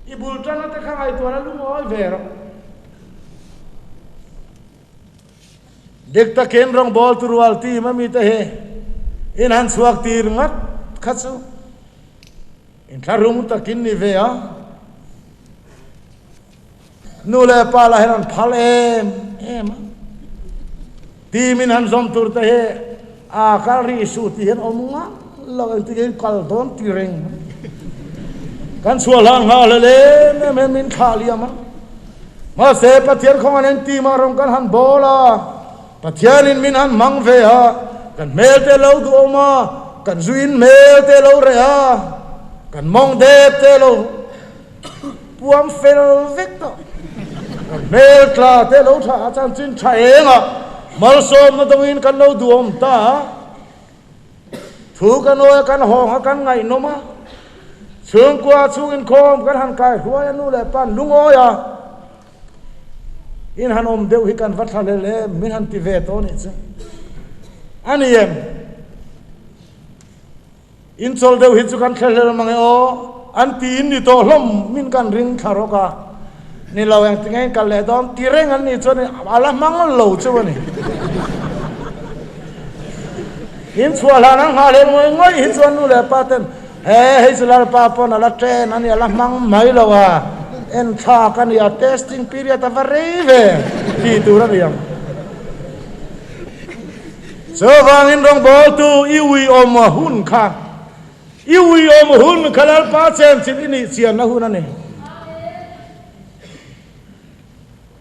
อีบุลจันนั่นแต่ข้างไอตัวนั้นลุงอ้อยเวรเด็กตะเคียนรองบอลตัววัลตีมันมีแต่เฮอินหันสวักตีร์งัดขัดสูอินทารุมุตะกินนี่เวียนูเลปาลาเฮนันพัลตีมินหันซอมตุร์ตะเฮอาคารีสูติเห็นอมงะเราเองที่เห็นกัลโดนตีเร่งกันชัวร์หลังหาเลยแม่มินขาเลียมันมาเสพปะเทียนของอันนี้ตีมารองกันหันโบลาปะเทียนินมินหันมังเวียกันเมลเตลเอาดูมากันจุนเมลเตลเอาเรียกันมองเดเตลเอาปวมเฟลเวกต์กันเมลคลาเตลเอาท่าอาจารย์จินชัยเองอ่ะมาสมมาตวินกันเอาดูมตาถูกันโอยกันห้องกันไงโนมาเชิงกว่าชูอินโคมกันหันกายหัวยันนู่นแหละปันลุงโอยอ่ะอินหันอมเดียวหิกันวัดทะเลเล่มินหันติเวโตนี่จ้ะอันนี้เองอินโซลเดียวหิจุกันทะเลมังเอออันตีนนี่โตล้มมินกันริงคารกะนี่เราอย่างที่ไงกันเลยตอนตีเร่งอันนี้จนอะไรมังเหลวจ้ะวะนี่อินชัวร์แล้วนั่งหาเล่นงอยหิจวนนู่นแหละป้าเต้นหิจลาลป้าปนอะไรเทนอันนี้อะไรมังไม่ละวะเอ็นท่ากันนี่ testing period แต่ว่าเร่เวดีตัวนั่นยังสว่างอินรองบอลตูอีวีอมหุ่นข้างอีวีอมหุ่นขลังป้าเซนสินี่เสียนนะหุ่นนั่นเอง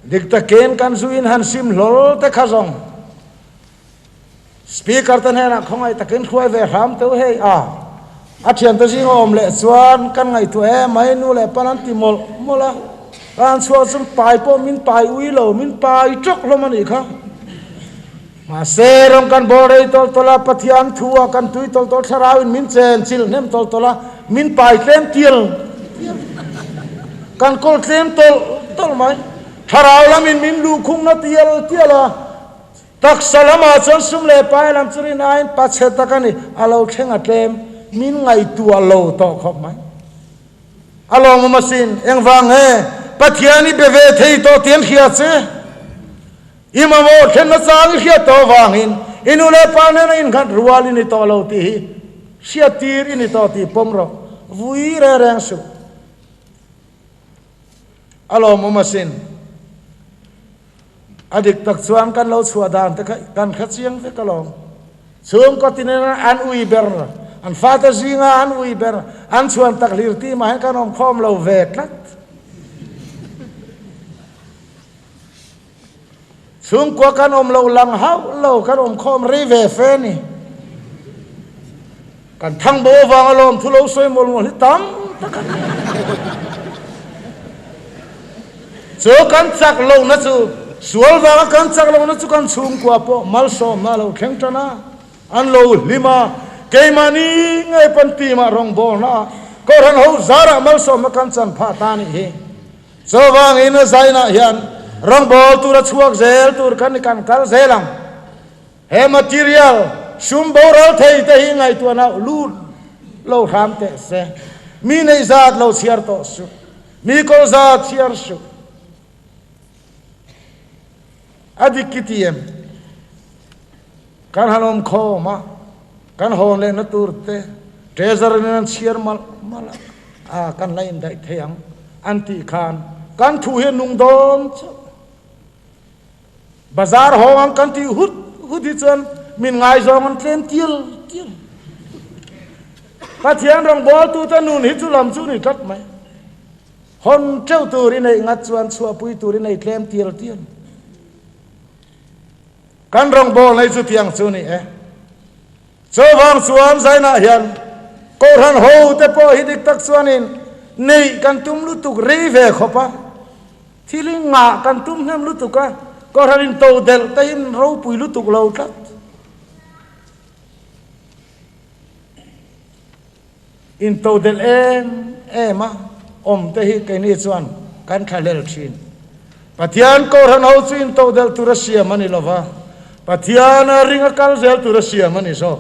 เด็กตะเกียนกันสุอินหันซิมหล่อแต่ข้าจงสปีกเกอร์ตันเฮนะของไอ้ตะเกียนคุยเวรามเต้าเฮอาเทียนตัวจริงอมเละส่วนกันไงตัวไม่นู่นแหละปนันติมละการส่วนสมปลายพอมินปลายวิโลมินปลายจกลมันอีกครับมาเสรมกันบริตลปัทยันทัวกันตุยตลชราวินมินเซนซิลเนมตลมินปลายเต็มเตียลกันกอลเต็มตลไหมชราวละมินลูคุงนัดเตียละตักสลามาจนสุมเล่ไปลำจุรินายปัจเจตกันนี่อาเราเข่งอัดเต็มมินไงตัวโลต่อขอบไหมอาลองมาสินเอ็งฟังปัทยานี่เบเวทีโตเตียนเขียดเสอิมามโอเทนซาลิเขียดตัววางอินุเลปานเนอินขัดรัวลินิโตโลตีเชียตีรินิโตตีปมรวุยเรงสุอาลองมาสินอดีตตักสวงกันเราสวดานแต่กันขัดเสียงแต่กลองสวงก็ตินอันอุยเบอร์อันฟาตซิงอันอุยเบอร์อันชวนตักลิรตีมาให้กันอมคอมเราเวทลัดสวงกว่ากันอมเราลังเฮาเรากันอมคอมรีเวเฟนี่กันทั้งโบวางอารมณ์ทุเราสวยมลที่ตั้มสวกันจักลงนะจูสวลวางกันจักลงนะจูกันสูงกว่าพอมัลโซมาเราแข็งจันะอันเราลิมา ke mani ngai panti ma rong bol na ko ran ho zara mal so ma kan chan pha ta ni hi zawang in zaina hian rong bol tu ra chuak zel tur kan kal zelam he material sum boral thei te hi ngai tu na lu lo ram te se mi nei zat lo chiar to su mi ko zat chiar su adikitiem kan hanom kho ma kan hon le na tur te treasure nan chiar mal kan lain dai theyang anti khan kan thu hian nung don bazar hong kan ti hut hi chuan min ngai zong an tlem til Pathian rong bol tu ta nun hi chu lam chu ni tat mai hon treu tu ri nei ngat chuan chua pui tu ri nei tlem til kan rong bol nei chu tiang chu ni chawang chuan zaina hian ko ran ho te po hi dik tak chuanin nei kan tum lu tuk rei ve khopa thiling nga kan tum hem lu tuka ko ran to del ta in ro pui lu tuk lo tat in to del ema om te hi ke ni chuan kan khalel thin Pathian ko ran ho chu in to del tu Russia mani lova Pathian ringa kal zel tu Russia mani so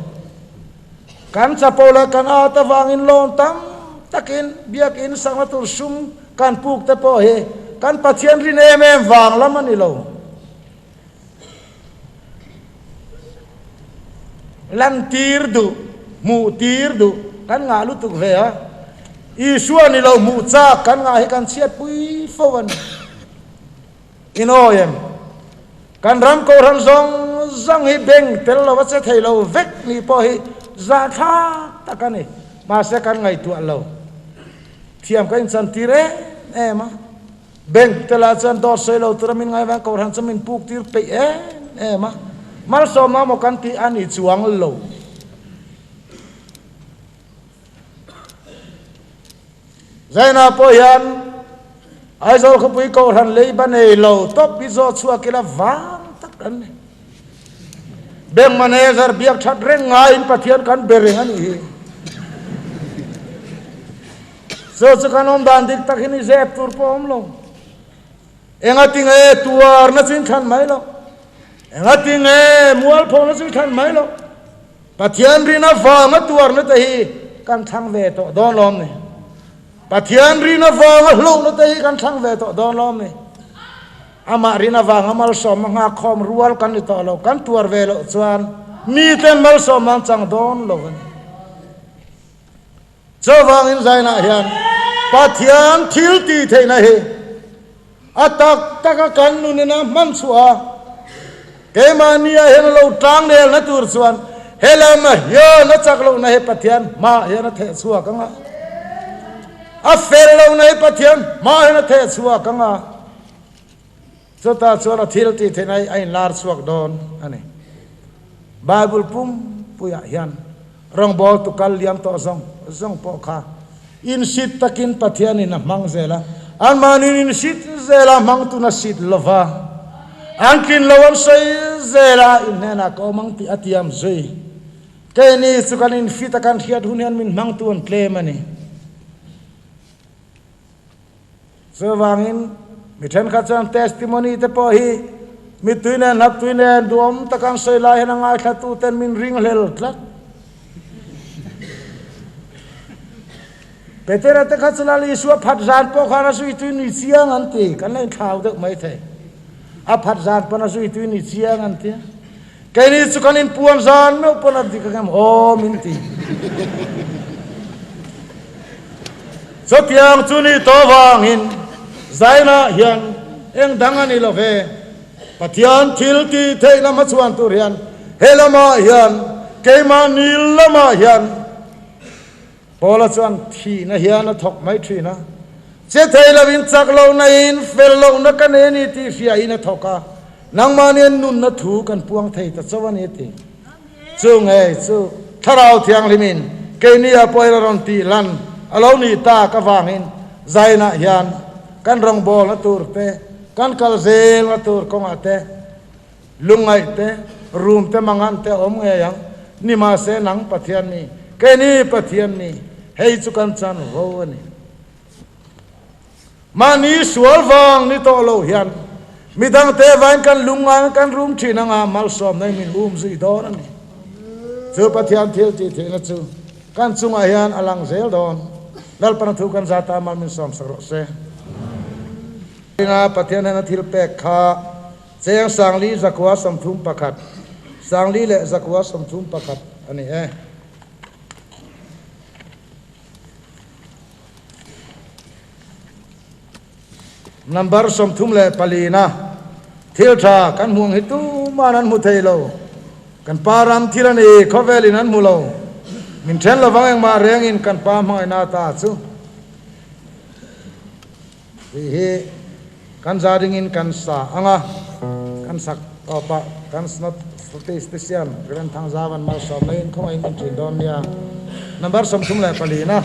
kan chapola kan ata wangin lon tam takin biak in sang tur sum kan puk te po he kan Pathian rin em wang lam ani lo lan tir du mu tir du kan nga lu tuk ve a Isua ni lo mu cha kan nga he kan chiat pui fowan inoyem kan ram ko ran zong hi beng tel lo che thei lo vek ni po hi za tha takani ma se kan ngai tu lo thiam kan chan tire ema beng tela chan do se lo tramin ngai wa ko ran chamin puk tir pe ema mal so ma mo kan ti ani chuang lo zaina po yan ai zo khopui ko ran lei ban ei lo top bi zo chua kila wang tak kan bank manager biak that reng ngai in Pathian kan bereng ani so chukan om dan dik tak ni zep tur pom lo engating tuar na chin than mai lo engating mual pho na chin than mai lo Pathian rina wa ma tuar na ta hi kan thang ve to don lom ni Pathian rina wa ma hlo na ta hi kan thang ve to don lom ni ama rina wa ngamal som nga khom rual kan ni to lo kan tuar ve lo chuan mi ten mal som man chang don lo kan chawang in zaina hian Pathian Thiltihtheihna hi atak taka kan nu ne na man chua ke mania hen lo tang ne na tur chuan helama yo na chak lo na he Pathian ma he na the chua ka nga a fel lo na he Pathian ma he na the chua ka nga chota chuan Thiltihtheihna ai lar chuak don ani Bible pum puya hian rong bol tu kal liam to zong po kha in sit takin Pathian in mang zela an manin in sit zela mang tu na sit lova angin lawan sai zela in na ko mang ti atiam zui ke ni chukan in fit akan hiat hunian min mang tu an claim ani zawangin mithen kha chan testimony te po hi mi tuine nap tuine duom takan sai la hen nga tha tu ten min ring lel tlat Petera te khatsalali isua phat zan po khana sui tu ni chiang anti kan lai thau de mai the a phat zan pana sui tu ni chiang anti kai ni chukan in puan zan no pana dikam o minti so tiang chu ni to wangin zaina hian eng dangani lo ve Pathian Thiltihtheihna ma chuan tur hian helama hian keima nilama hian Pola chuan thi na hian a thok mai thina che thei lovin chak lo na in fel lo na kan ni ti fia in a thoka nang manian nun na thu kan puang thei ta chawani ti chu nge chu tharau thiang limin ke ni a poila ron ti lan alo ni ta ka wangin zaina hian kan rong bol na tur te kan kal zel na tur kong ate lungai te room te mangan te om nge yang ni ma se nang Pathian mi ke ni Pathian mi hei chu kan chan ro ani mani sual wang ni to lo hian midang te vain kan lunga kan rum thina nga mal som nai min zui don ani chu Pathian Thiltihtheihna chu kan chungah hian alang zel don Lalpa thu kan zata mal min som sakro se nga Pathian na thil pek kha cheng sangli zakwa samthum pakhat sangli le zakwa samthum pakhat ani number samthum le palina thil tha kan muang hitu manan mu theilo kan param thilani khovelin an mulo min then lawang ma rengin kan pa mai na ta chu hi kan zaringin kan sa anga kan sak pa kan snot special gran thang zawan mal som lain khomai min thin don ya number samthum le palina